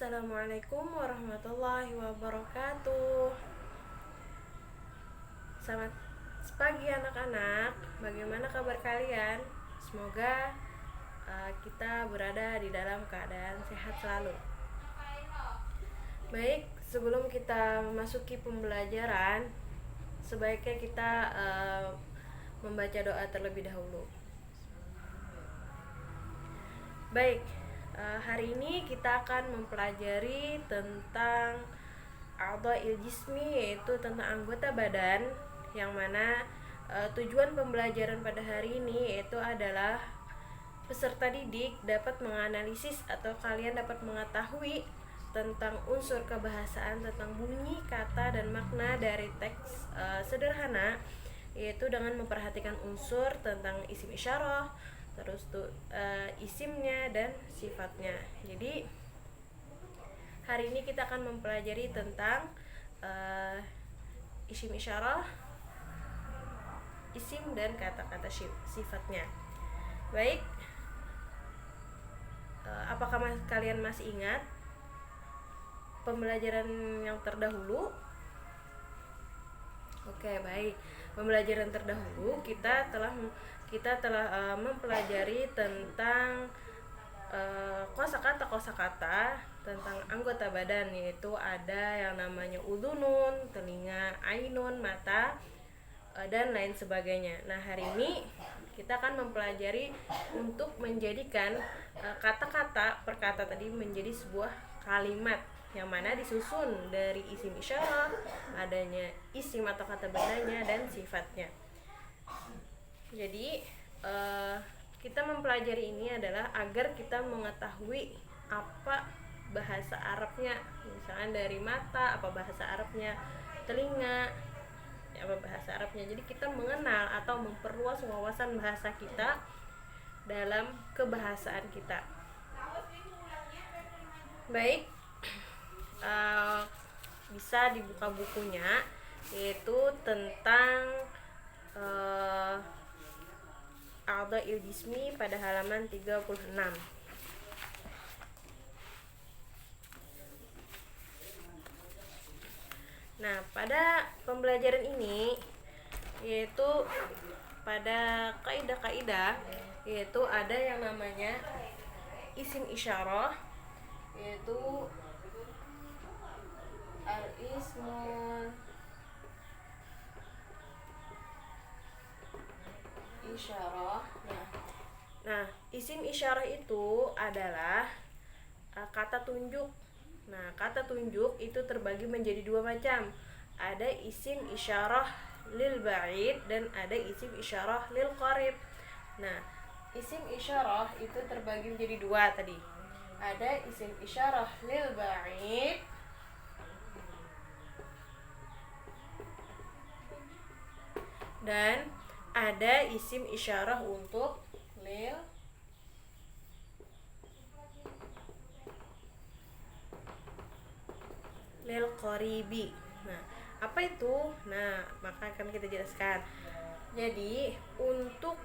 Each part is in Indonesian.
Assalamualaikum warahmatullahi wabarakatuh. Selamat pagi anak-anak. Bagaimana kabar kalian? Semoga kita berada di dalam keadaan sehat selalu. Baik, sebelum kita memasuki pembelajaran, sebaiknya kita membaca doa terlebih dahulu. Baik, hari ini kita akan mempelajari tentang a'dha'il jismi, yaitu tentang anggota badan, yang mana tujuan pembelajaran pada hari ini yaitu adalah peserta didik dapat menganalisis atau kalian dapat mengetahui tentang unsur kebahasaan, tentang bunyi, kata, dan makna dari teks sederhana, yaitu dengan memperhatikan unsur tentang isim isyarah, terus isimnya dan sifatnya. Jadi hari ini kita akan mempelajari tentang isim isyarah, isim, dan kata-kata sifatnya. Baik, apakah kalian masih ingat pembelajaran yang terdahulu? Oke, baik. Pembelajaran terdahulu kita telah mempelajari tentang kosakata tentang anggota badan, yaitu ada yang namanya udhunun, telinga, ainun, mata, dan lain sebagainya. Nah, hari ini kita akan mempelajari untuk menjadikan kata-kata per kata tadi menjadi sebuah kalimat yang mana disusun dari isim isyarah, adanya isim atau kata bendanya, dan sifatnya. Jadi kita mempelajari ini adalah agar kita mengetahui apa bahasa Arabnya, misalnya dari mata, apa bahasa Arabnya, telinga, apa bahasa Arabnya. Jadi kita mengenal atau memperluas wawasan bahasa kita dalam kebahasaan kita. Baik, bisa dibuka bukunya, yaitu tentang a'dha'il jismi pada halaman 36. Nah, pada pembelajaran ini yaitu pada kaidah-kaidah, yaitu ada yang namanya isim isyarah, yaitu al-ismul isyarah. Nah, isim isyarah itu adalah kata tunjuk. Nah, kata tunjuk itu terbagi menjadi dua macam. Ada isim isyarah lil ba'id dan ada isim isyarah lil qarib. Nah, isim isyarah itu terbagi menjadi dua tadi. Ada isim isyarah lil ba'id dan ada isim isyarah untuk lil qaribi. Nah, apa itu? Nah, maka akan kita jelaskan. Jadi, untuk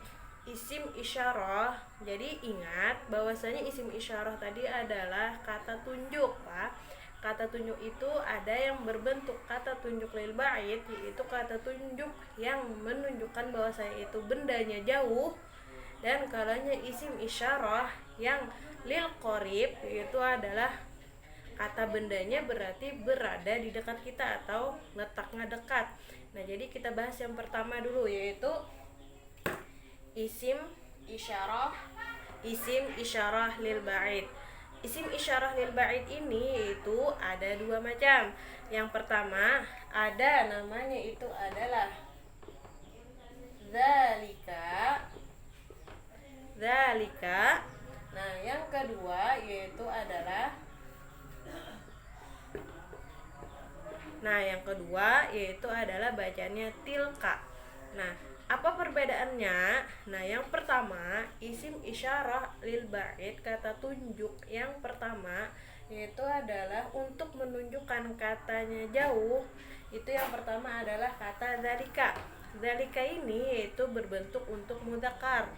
isim isyarah, jadi ingat bahwasanya isim isyarah tadi adalah kata tunjuk, Pak. Kata tunjuk itu ada yang berbentuk kata tunjuk lil ba'id, yaitu kata tunjuk yang menunjukkan bahwasanya itu bendanya jauh, dan kalanya isim isyarah yang lil qarib, yaitu adalah kata bendanya berarti berada di dekat kita atau letaknya dekat. Nah, jadi kita bahas yang pertama dulu, yaitu isim isyarah lil ba'id. Isim isyarah lil ba'id ini itu ada dua macam. Yang pertama ada namanya itu adalah zalika. Nah, yang kedua yaitu adalah bacanya tilka. Nah, apa perbedaannya? Nah, yang pertama, isim isyarah lil ba'id, kata tunjuk yang pertama yaitu adalah untuk menunjukkan katanya jauh. Itu yang pertama adalah kata zalika. Zalika ini yaitu berbentuk untuk mudzakkar,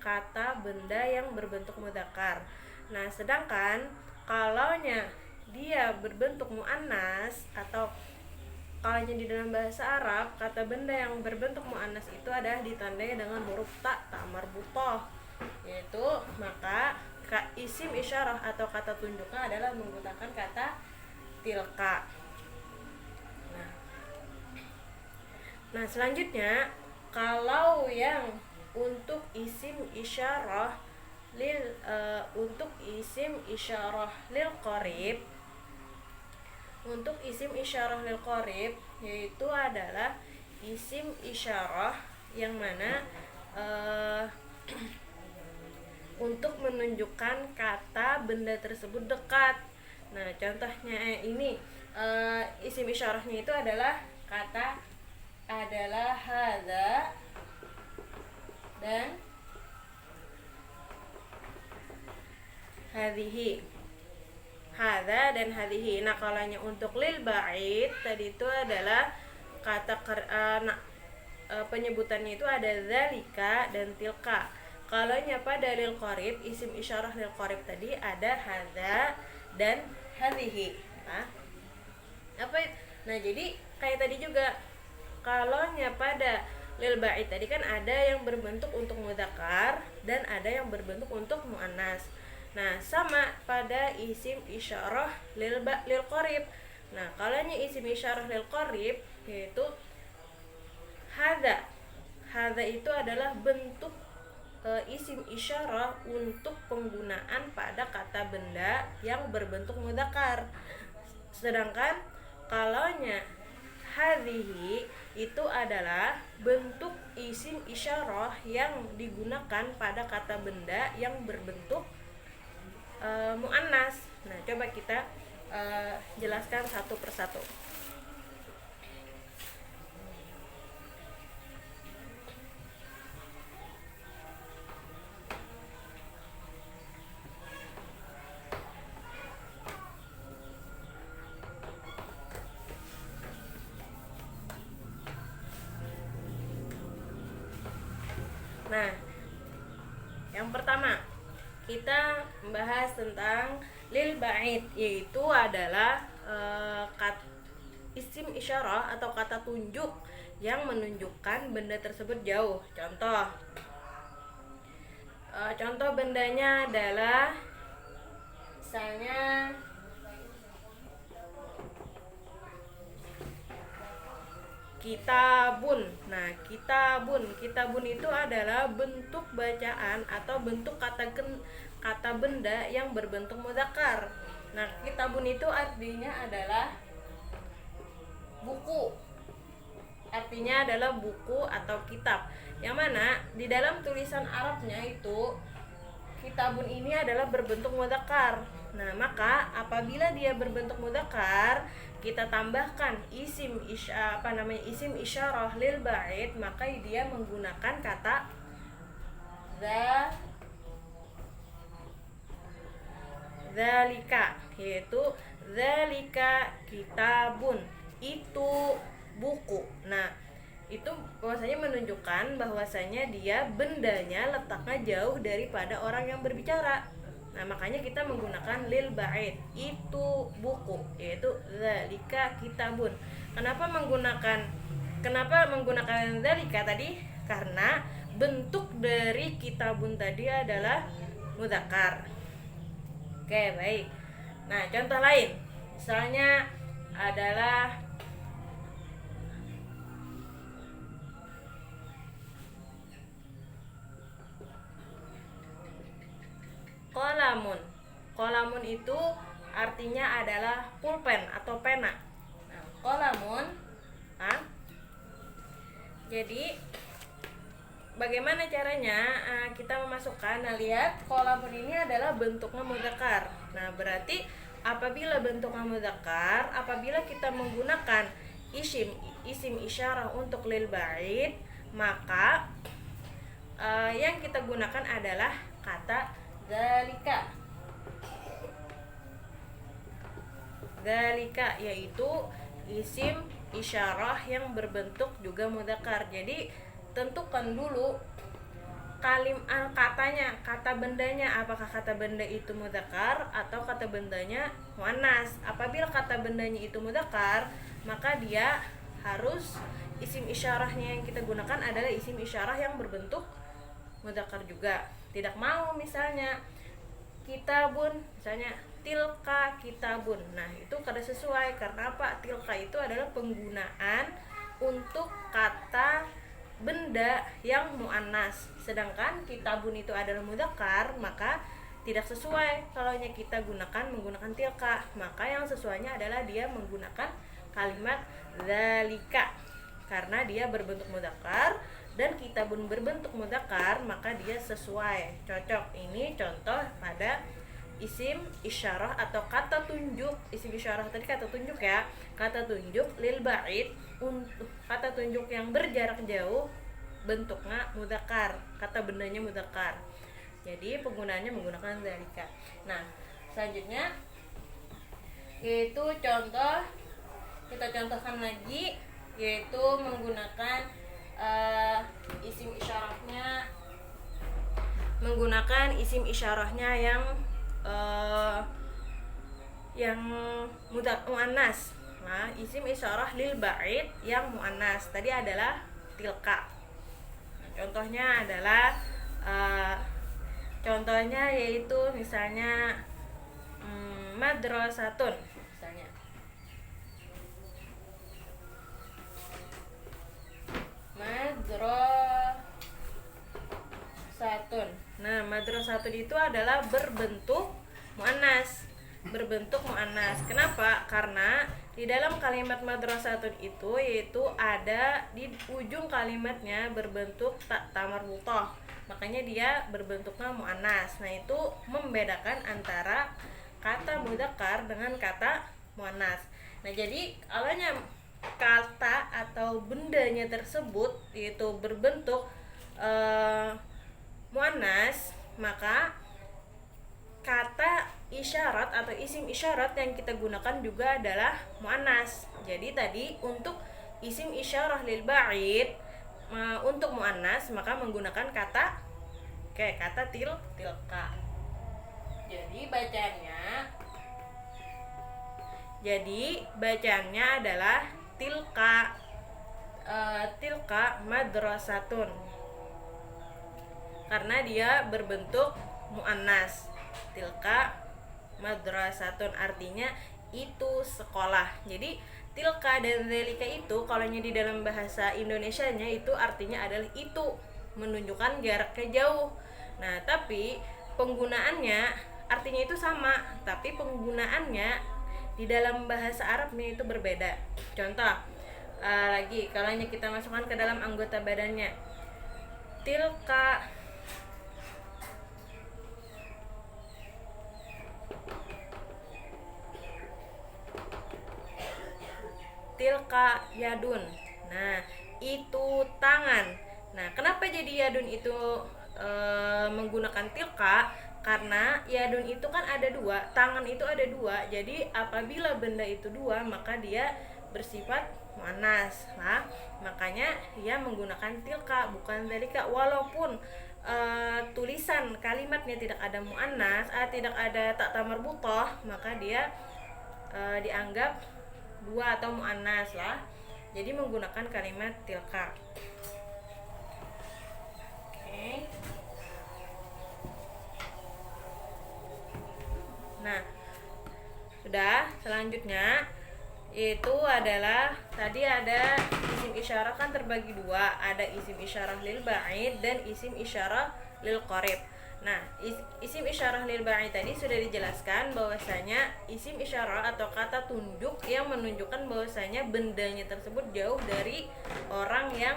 kata benda yang berbentuk mudzakkar. Nah, sedangkan kalaunya dia berbentuk muannas, atau kalau di dalam bahasa Arab kata benda yang berbentuk muannas itu adalah ditandai dengan huruf ta marbutah, yaitu maka isim isyarah atau kata tunjuknya adalah menggunakan kata tilka. Nah, selanjutnya kalau yang untuk isim isyarah lil qarib, untuk isim isyarah lil qarib yaitu adalah isim isyarah yang mana untuk menunjukkan kata benda tersebut dekat. Nah, contohnya ini isim isyarahnya itu adalah hadza dan hadhihi. Hadza dan hadhihi. Nah, kalanya untuk lil ba'id tadi itu adalah kata penyebutannya itu ada zalika dan tilka. Kalanya pada lil qarib, isim isyarah lil qarib tadi ada hadza dan hadhihi. Nah, jadi kayak tadi juga kalaunya pada lil ba'id tadi kan ada yang berbentuk untuk mudzakkar dan ada yang berbentuk untuk muannas. Nah, sama pada isim isyarah lil qarib. Nah, kalaunya isim isyarah lil qarib yaitu hadza. Hadza itu adalah bentuk isim isyarah untuk penggunaan pada kata benda yang berbentuk mudzakkar. Sedangkan kalaunya hadhihi itu adalah bentuk isim isyarah yang digunakan pada kata benda yang berbentuk muannas. Nah, coba kita jelaskan satu persatu. Nah, yang pertama kita membahas tentang lil ba'id, yaitu adalah isim isyarah atau kata tunjuk yang menunjukkan benda tersebut jauh. Contoh bendanya adalah misalnya kitabun. Nah, kitabun itu adalah bentuk bacaan atau bentuk kata benda yang berbentuk mudzakkar. Nah, kitabun itu artinya adalah buku. Artinya adalah buku atau kitab. Yang mana di dalam tulisan Arabnya itu kitabun ini adalah berbentuk mudzakkar. Nah, maka apabila dia berbentuk mudzakkar, kita tambahkan isim isyarah lil ba'id, maka dia menggunakan kata zalika, yaitu zalika kitabun, itu buku. Nah, itu bahwasanya menunjukkan bahwasanya dia bendanya letaknya jauh daripada orang yang berbicara. Nah, makanya kita menggunakan lil ba'id, itu buku, yaitu zalika kitabun. Kenapa menggunakan zalika tadi? Karena bentuk dari kitabun tadi adalah mudzakkar. Oke, baik. Nah, contoh lain misalnya adalah kolamun. Kolamun itu artinya adalah pulpen atau pena. Nah, kolamun. Jadi bagaimana caranya kita memasukkan? Nah, lihat kolamun ini adalah bentuknya mudzakkar. Nah, berarti apabila bentuknya mudzakkar, apabila kita menggunakan isim isyarah untuk lil ba'id, maka yang kita gunakan adalah kata zalika, yaitu isim isyarah yang berbentuk juga mudzakkar. Jadi tentukan dulu katanya, kata bendanya, apakah kata benda itu mudzakkar atau kata bendanya muannas. Apabila kata bendanya itu mudzakkar, maka dia harus isim isyarahnya yang kita gunakan adalah isim isyarah yang berbentuk mudzakkar juga. Tidak mau misalnya kitabun, misalnya tilka kitabun. Nah, itu kada sesuai karena apa? Tilka itu adalah penggunaan untuk kata benda yang muannas. Sedangkan kitabun itu adalah mudzakkar, maka tidak sesuai kalau kita menggunakan tilka. Maka yang sesuainya adalah dia menggunakan kalimat zalika. Karena dia berbentuk mudzakkar dan kitabun berbentuk mudzakkar, maka dia sesuai, cocok. Ini contoh pada isim isyarah atau kata tunjuk. Isim isyarah tadi kata tunjuk ya, kata tunjuk lil ba'id, untuk kata tunjuk yang berjarak jauh, bentuknya mudzakkar, kata bendanya mudzakkar. Jadi penggunaannya menggunakan zalika. Nah, selanjutnya yaitu contoh, kita contohkan lagi, yaitu menggunakan isim isyarahnya, yang muannas. Nah, isim isyarah lil ba'id yang muannas tadi adalah tilka. Contohnya adalah contohnya yaitu misalnya madrasatun misalnya. Madrasatun. Nah, madrasatun itu adalah berbentuk muannas. Kenapa? Karena di dalam kalimat madrasatun itu yaitu ada di ujung kalimatnya berbentuk ta marbutah. Makanya dia berbentuknya muannas. Nah, itu membedakan antara kata mudzakkar dengan kata muannas. Nah, jadi kalau kata atau bendanya tersebut yaitu berbentuk muannas, maka kata isyarat atau isim isyarat yang kita gunakan juga adalah muannas. Jadi tadi untuk isim isyarah lil ba'id untuk muannas maka menggunakan kata tilka. Jadi bacaannya adalah tilka madrasatun, karena dia berbentuk muannas. Tilka madrasatun artinya itu sekolah. Jadi tilka dan zalika itu kalau di dalam bahasa Indonesianya itu artinya adalah itu, menunjukkan jaraknya jauh. Nah, tapi penggunaannya artinya itu sama, tapi penggunaannya di dalam bahasa Arabnya itu berbeda. Contoh lagi, kalau kita masukkan ke dalam anggota badannya, tilka yadun. Nah, itu tangan. Nah, kenapa jadi yadun itu menggunakan tilka? Karena yadun itu kan ada dua, tangan itu ada dua. Jadi apabila benda itu dua, maka dia bersifat muannas. Nah, makanya dia menggunakan tilka bukan zalika. Walaupun tulisan kalimatnya tidak ada muannas, tidak ada ta marbutah, maka dia dianggap dua atau muannas lah. Jadi menggunakan kalimat tilka. Oke. Nah, sudah, selanjutnya itu adalah tadi ada isim isyarah kan terbagi dua, ada isim isyarah lil ba'id dan isim isyarah lil qarib. Nah, isim isyarah lil ba'id tadi sudah dijelaskan bahwasanya isim isyarah atau kata tunjuk yang menunjukkan bahwasanya bendanya tersebut jauh dari orang yang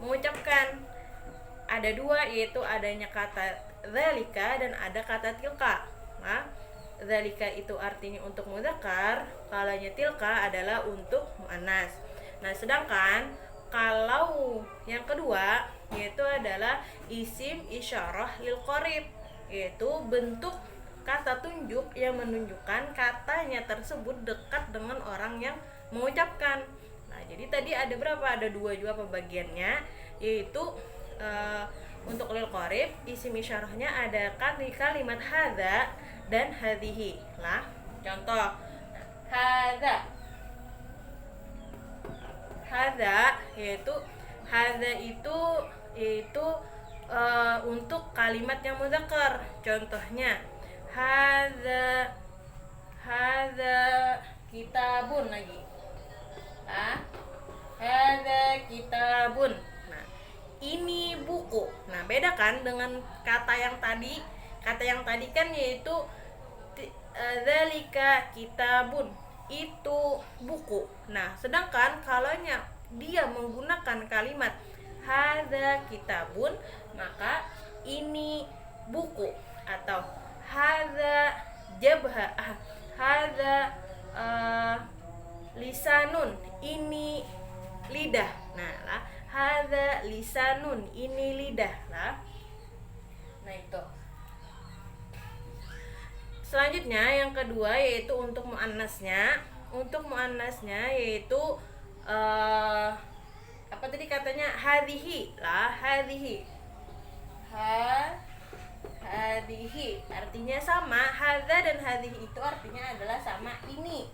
mengucapkan. Ada dua, yaitu adanya kata zalika dan ada kata tilka. Nah, zalika itu artinya untuk mudzakkar, kalanya tilka adalah untuk muannas. Nah, sedangkan kalau yang kedua yaitu adalah isim isyarah lil qarib, yaitu bentuk kata tunjuk yang menunjukkan katanya tersebut dekat dengan orang yang mengucapkan. Nah, jadi tadi ada berapa? Ada dua juga pembagiannya, yaitu untuk lil qorib isim isyarahnya ada kalimat hadza dan hadhihi lah. Contoh, hadza yaitu hadza itu untuk kalimat yang mudzakkar. Contohnya hadza kitabun lagi. Hadza kitabun. Nah, ini buku. Nah, beda kan dengan kata yang tadi? Kata yang tadi kan yaitu dzalika kitabun, itu buku. Nah, sedangkan kalau dia menggunakan kalimat hadza kitabun, maka ini buku, atau hadza lisanun, ini lidah. Nah, lah hadza lisanun, ini lidah lah. Nah, itu. Selanjutnya yang kedua yaitu untuk muannasnya. Untuk muannasnya yaitu apa tadi katanya? Hadhihi lah, hadhihi. Hadhihi artinya sama. Hadza dan hadhihi itu artinya adalah sama, ini.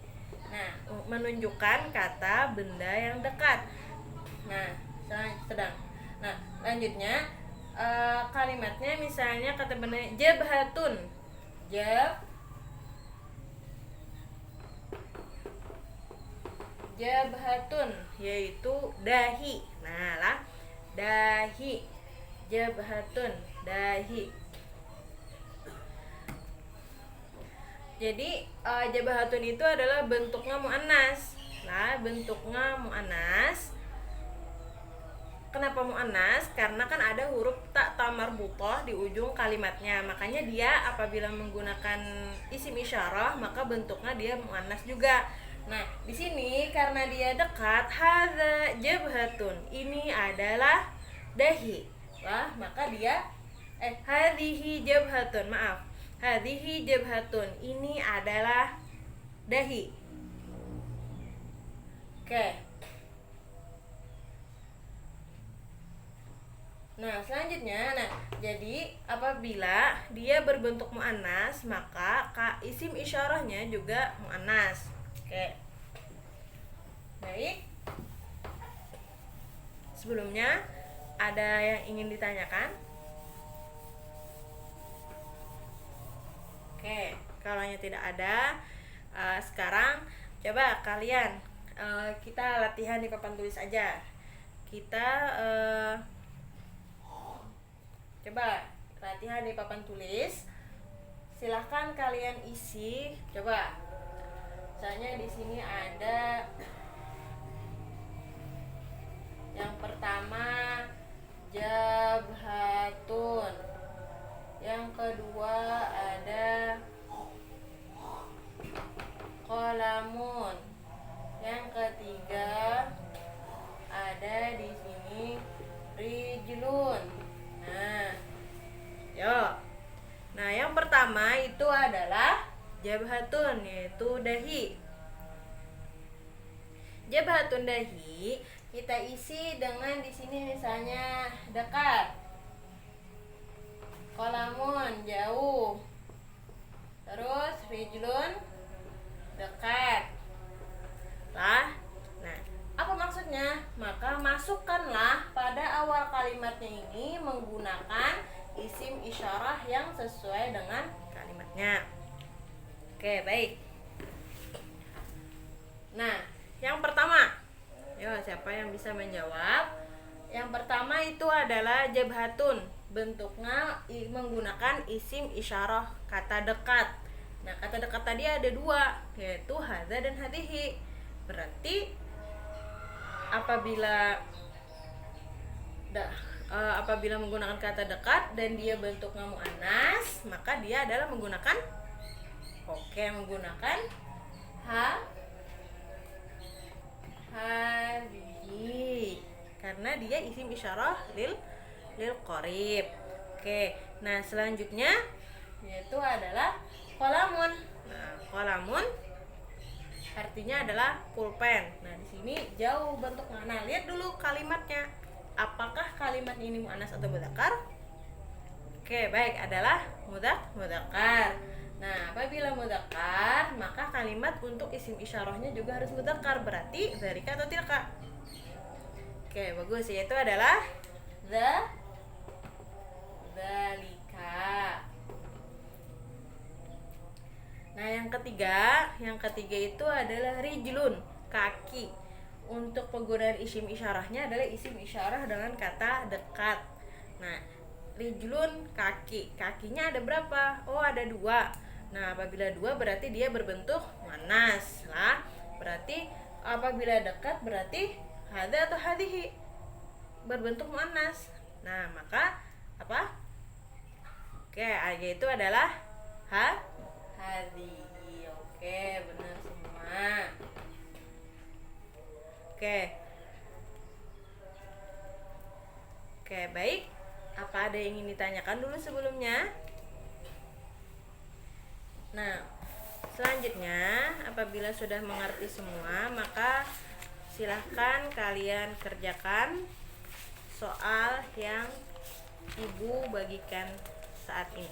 Nah, menunjukkan kata benda yang dekat. Nah, lanjutnya kalimatnya misalnya kata benda jabhatun. Jabhatun yaitu dahi. Nah, lah dahi. Jabhatun, dahi. Jadi jabhatun itu adalah bentuknya muannas. Nah, bentuknya muannas. Kenapa muannas? Karena kan ada huruf ta marbutah di ujung kalimatnya. Makanya dia apabila menggunakan isim isyarah maka bentuknya dia muannas juga. Nah, di sini karena dia dekat, hadza jabhatun, ini adalah dahi. Wah, maka dia hadhihi jabhatun, maaf. Hadhihi jabhatun, ini adalah dahi. Oke. Nah, selanjutnya, jadi apabila dia berbentuk muannas, maka isim isyarahnya juga muannas. Oke. Baik. Sebelumnya ada yang ingin ditanyakan? Oke, kalau tidak ada, sekarang coba kalian kita latihan di papan tulis aja. Kita coba latihan di papan tulis. Silahkan kalian isi. Coba. Misalnya di sini ada yang pertama jabhatun. Yang kedua ada qalamun. Yang ketiga ada di sini rijlun. Nah, yang pertama itu adalah jabhatun, yaitu dahi. Jabhatun dahi kita isi dengan di sini misalnya dekat. Qalamun jauh. Terus rijlun dekat. Nah, apa maksudnya? Maka masukkanlah pada awal kalimatnya ini menggunakan isim isyarah yang sesuai dengan kalimatnya. Oke, baik. Nah, yang pertama, siapa yang bisa menjawab? Yang pertama itu adalah jabhatun. Bentuknya menggunakan isim isyarah kata dekat. Nah, kata dekat tadi ada dua, yaitu hadza dan hadhihi. Berarti apabila menggunakan kata dekat dan dia bentuknya muannas, maka dia adalah menggunakan hadhihi karena dia isim isyarah lil qorib. Oke. Nah, selanjutnya yaitu adalah qalamun. Nah, qalamun artinya adalah pulpen. Nah, di sini jauh bentuknya. Nah, lihat dulu kalimatnya. Apakah kalimat ini muannas atau mudzakkar? Oke, baik, adalah mudzakkar. Nah, apabila mudzakkar, maka kalimat untuk isim isyarahnya juga harus mudzakkar, berarti dzalika atau tilka. Oke, bagus, yaitu adalah dzalika. Nah, yang ketiga itu adalah rijlun, kaki. Untuk penggunaan isim isyarahnya adalah isim isyarah dengan kata dekat. Nah, rijlun, kaki. Kakinya ada berapa? Oh, ada 2. Nah, apabila 2 berarti dia berbentuk muannas lah. Berarti apabila dekat berarti hadza atau hadhihi berbentuk muannas. Nah, maka apa? Oke, yaitu adalah hadhihi. Oke, benar semua. Oke. Oke, baik. Apa ada yang ingin ditanyakan dulu sebelumnya? Nah, selanjutnya apabila sudah mengerti semua, maka silahkan kalian kerjakan soal yang ibu bagikan saat ini.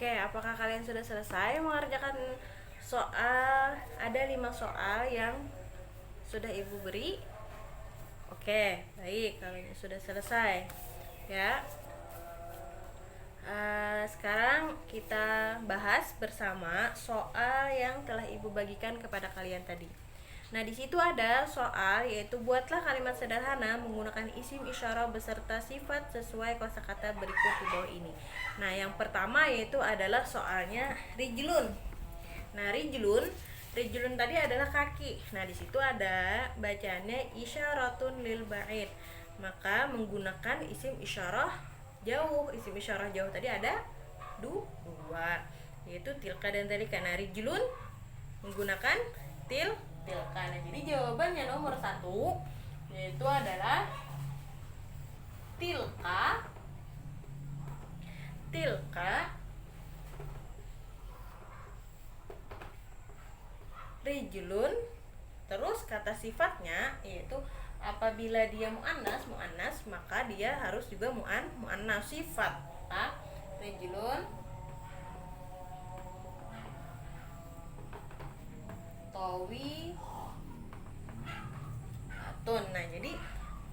Oke, apakah kalian sudah selesai mengerjakan soal? Ada 5 soal yang sudah ibu beri. Oke, baik, kalau sudah selesai ya. Sekarang kita bahas bersama soal yang telah ibu bagikan kepada kalian tadi. Nah, di situ ada soal yaitu buatlah kalimat sederhana menggunakan isim isyarah beserta sifat sesuai kosakata berikut di bawah ini. Nah, yang pertama yaitu adalah soalnya rijlun. Nah, rijlun tadi adalah kaki. Nah, di situ ada bacaannya isyaratun lil ba'id. Maka menggunakan isim isyarah jauh. Isim isyarah jauh tadi ada 2, yaitu tilka dan dzalika. Nah, rijlun menggunakan tilka. Nah, jadi jawabannya nomor 1 yaitu adalah tilka rijlun. Terus kata sifatnya yaitu apabila dia muannas maka dia harus juga muannas sifat. Rijlun tawilatun. Nah, jadi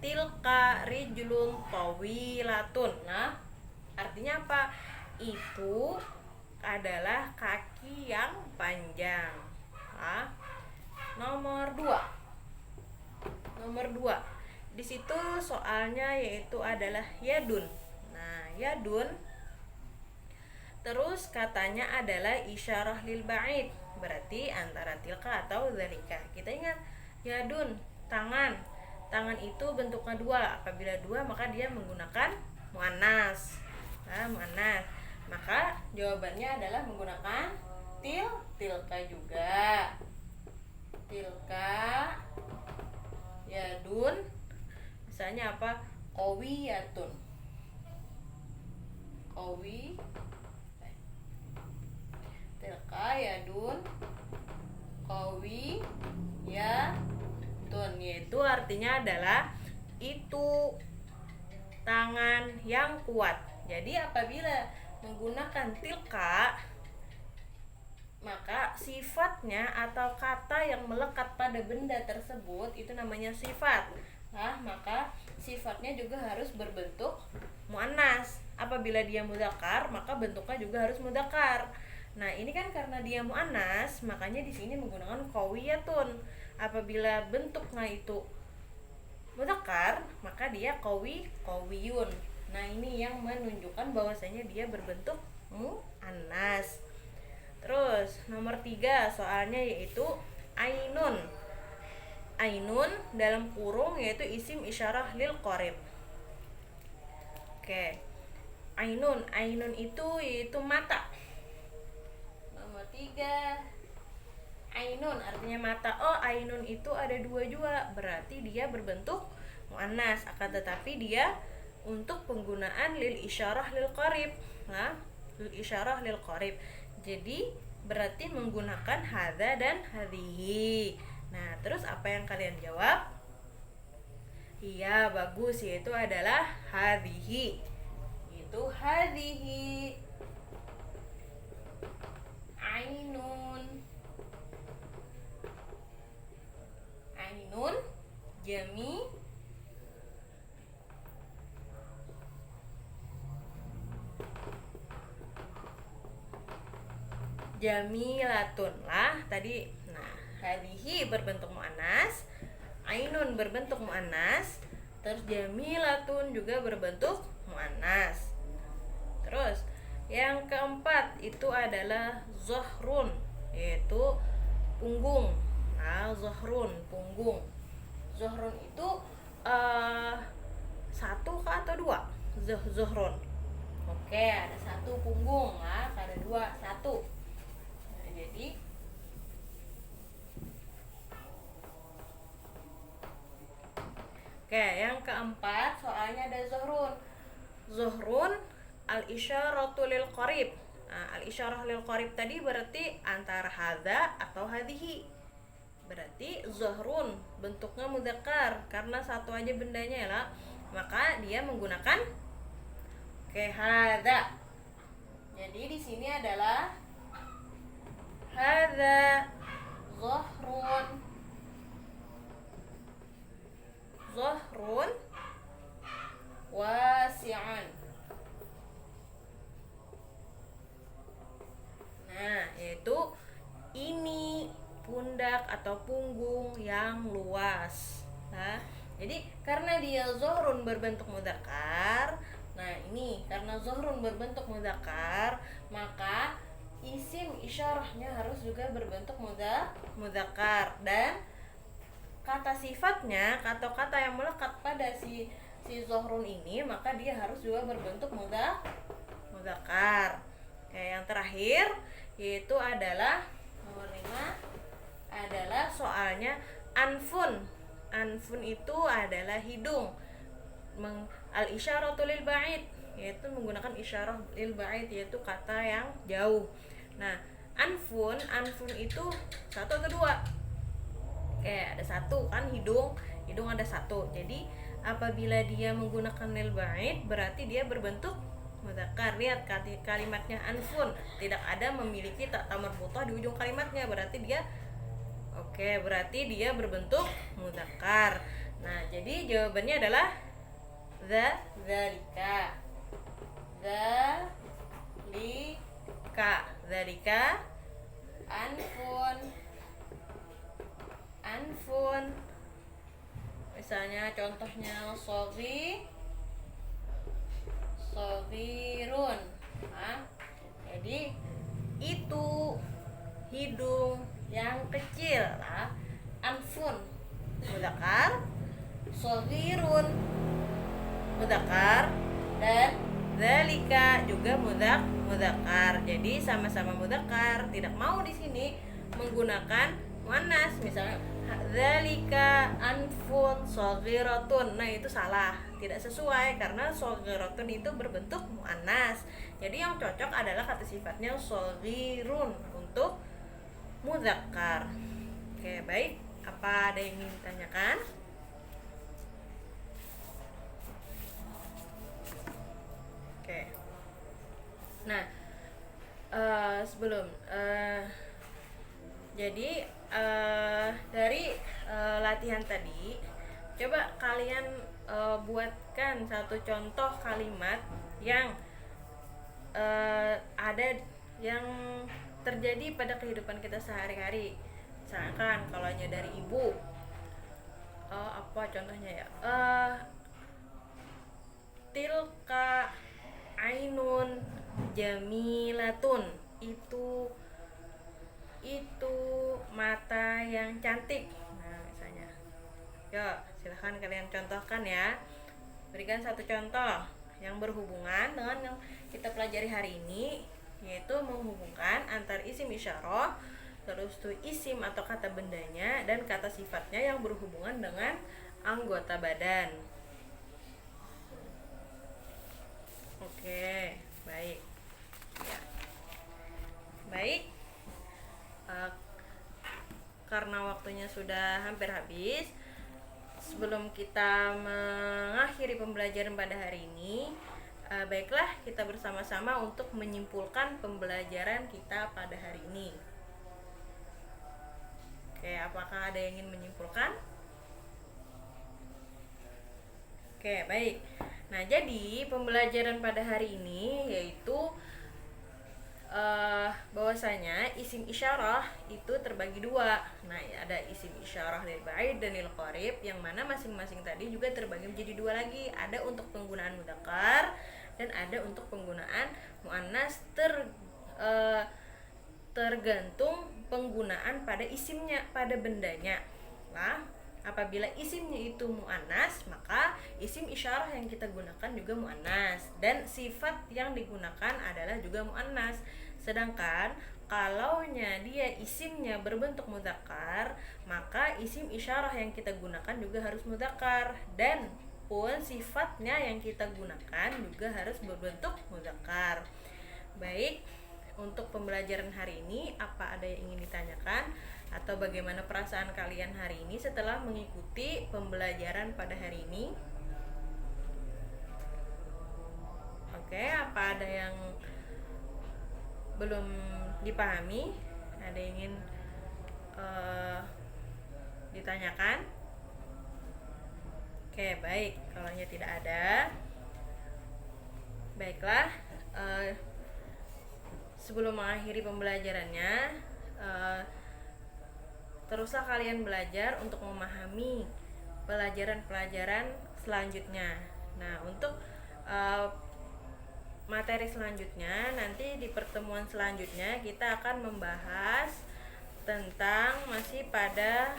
tilka rijlun tawilatun. Nah, artinya apa? Itu adalah kaki yang panjang. Nomor 2. Di situ soalnya yaitu adalah yadun. Nah, yadun terus katanya adalah isyarah lil ba'id. Berarti antara tilka atau dzalika. Kita ingat yadun, tangan. Tangan itu bentuknya 2. Apabila 2 maka dia menggunakan muannas. Muannas. Maka jawabannya adalah menggunakan tilka juga. Tilka yadun. Misalnya apa? Qawiyatun. Tilka yadun qawiyatun, yaitu artinya adalah itu tangan yang kuat. Jadi apabila menggunakan tilka maka sifatnya atau kata yang melekat pada benda tersebut itu namanya sifat. Nah, maka sifatnya juga harus berbentuk muannas. Apabila dia mudzakkar, maka bentuknya juga harus mudzakkar. Nah, ini kan karena dia muannas, makanya di sini menggunakan qawiyatun. Apabila bentuknya itu mudzakkar, maka dia qawiyun. Nah, ini yang menunjukkan bahwasanya dia berbentuk muannas. Terus nomor 3 soalnya yaitu ainun. Ainun dalam kurung yaitu isim isyarah lil qarib. Oke. Ainun itu yaitu mata. Nomor 3 ainun artinya mata. Oh, ainun itu ada dua juga, berarti dia berbentuk muannas, akan tetapi dia untuk penggunaan lil isyarah lil qarib. Nah, lil isyarah lil qarib. Jadi berarti menggunakan hadza dan hadhihi. Nah, terus apa yang kalian jawab? Iya, bagus, yaitu adalah hadhihi. Itu hadhihi. Ainun. Ainun jami jamilatun lah tadi. Nah, hadhihi berbentuk muannas, ainun berbentuk muannas, terus jamilatun juga berbentuk muannas. Terus yang keempat itu adalah zohrun, yaitu punggung. Nah, zohrun punggung. Zohrun itu satu kah atau dua? Zohrun. Oke, ada satu punggung, nah, ada dua, satu. Nah, jadi oke, yang keempat soalnya ada zohrun. Zohrun al isyaratu lil qarib. Nah, al isyarah lil qarib tadi berarti antara hadza atau hadhihi. Berarti zohrun bentuknya mudzakkar karena satu aja bendanya ya lah. Maka dia menggunakan hadza. Jadi di sini adalah hadza zohrun. Zohrun wasi'an. Nah, yaitu ini pundak atau punggung yang luas. Nah, jadi karena dia zohrun berbentuk mudzakkar, nah ini karena zohrun berbentuk mudzakkar, maka isim isyarahnya harus juga berbentuk mudzakkar, dan kata sifatnya atau kata yang melekat pada si zohrun ini, maka dia harus juga berbentuk mudzakkar. Oke, yang terakhir yaitu adalah nomor 5 adalah soalnya anfun. Anfun itu adalah hidung. Al isyaratu lil ba'id, yaitu menggunakan isyarah lil ba'id, yaitu kata yang jauh. Nah, anfun itu satu atau dua? Oke, ada satu kan, hidung ada satu. Jadi apabila dia menggunakan lil ba'id berarti dia berbentuk mudzakkar. Lihat kalimatnya anfun, tidak ada memiliki tak marbutah di ujung kalimatnya, berarti dia berbentuk mudzakkar. Nah, jadi jawabannya adalah dzalika. Dzalika anfun. Misalnya contohnya soghirun. Nah, jadi itu hidung yang kecil. Nah, anfun mudzakkar, soghirun mudzakkar, dan dzalika juga mudzakkar. Jadi sama-sama mudzakkar, tidak mau di sini menggunakan muannas. Misalnya dzalika anfun shaghiratun. Nah, itu salah, tidak sesuai karena shaghiratun itu berbentuk muannas. Jadi yang cocok adalah kata sifatnya shaghirun untuk mudzakkar. Oke, baik. Apa ada yang ingin ditanyakan? Oke. Nah, sebelum jadi dari latihan tadi Coba kalian buatkan satu contoh kalimat yang ada yang terjadi pada kehidupan kita sehari-hari. Misalkan kalau hanya dari ibu, apa contohnya ya? Tilka ainun jamilatun, itu mata yang cantik. Nah, misalnya. Yuk, silahkan kalian contohkan ya. Berikan satu contoh yang berhubungan dengan yang kita pelajari hari ini, yaitu menghubungkan antar isim isyarah, terus tuh isim atau kata bendanya, dan kata sifatnya yang berhubungan dengan anggota badan. Oke, baik. Ya. Baik. Karena waktunya sudah hampir habis, sebelum kita mengakhiri pembelajaran pada hari ini, baiklah kita bersama-sama untuk menyimpulkan pembelajaran kita pada hari ini. Oke, apakah ada yang ingin menyimpulkan? Oke, baik. Nah, jadi pembelajaran pada hari ini yaitu bahwasanya isim isyarah itu terbagi dua. Nah, ada isim isyarah lil ba'id dan lil qarib, yang mana masing-masing tadi juga terbagi menjadi dua lagi. Ada untuk penggunaan mudzakkar dan ada untuk penggunaan muannas, tergantung penggunaan pada isimnya, pada bendanya. Nah, apabila isimnya itu muannas, maka isim isyarah yang kita gunakan juga muannas, dan sifat yang digunakan adalah juga muannas. Sedangkan kalaunya dia isimnya berbentuk mudzakkar, maka isim isyarah yang kita gunakan juga harus mudzakkar, dan pun sifatnya yang kita gunakan juga harus berbentuk mudzakkar. Baik, untuk pembelajaran hari ini apa ada yang ingin ditanyakan atau bagaimana perasaan kalian hari ini setelah mengikuti pembelajaran pada hari ini? Oke, apa ada yang belum dipahami? Ada yang ingin ditanyakan? Oke, baik. Kalau tidak ada, baiklah. Sebelum mengakhiri pembelajarannya, teruslah kalian belajar untuk memahami pelajaran-pelajaran selanjutnya. Nah, untuk materi selanjutnya, nanti di pertemuan selanjutnya kita akan membahas tentang masih pada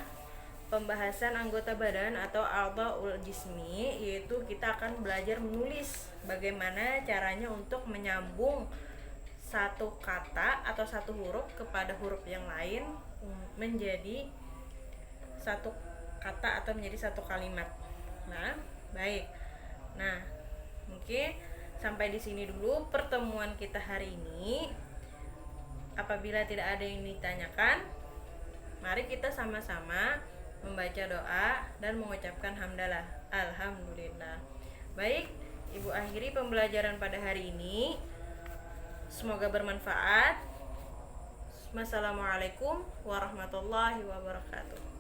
pembahasan anggota badan atau a'dha'ul jismi, yaitu kita akan belajar menulis bagaimana caranya untuk menyambung satu kata atau satu huruf kepada huruf yang lain menjadi satu kata atau menjadi satu kalimat. Nah, baik. Nah, mungkin sampai di sini dulu pertemuan kita hari ini. Apabila tidak ada yang ditanyakan, mari kita sama-sama membaca doa dan mengucapkan hamdalah. Alhamdulillah. Baik, Ibu akhiri pembelajaran pada hari ini. Semoga bermanfaat. Wassalamualaikum warahmatullahi wabarakatuh.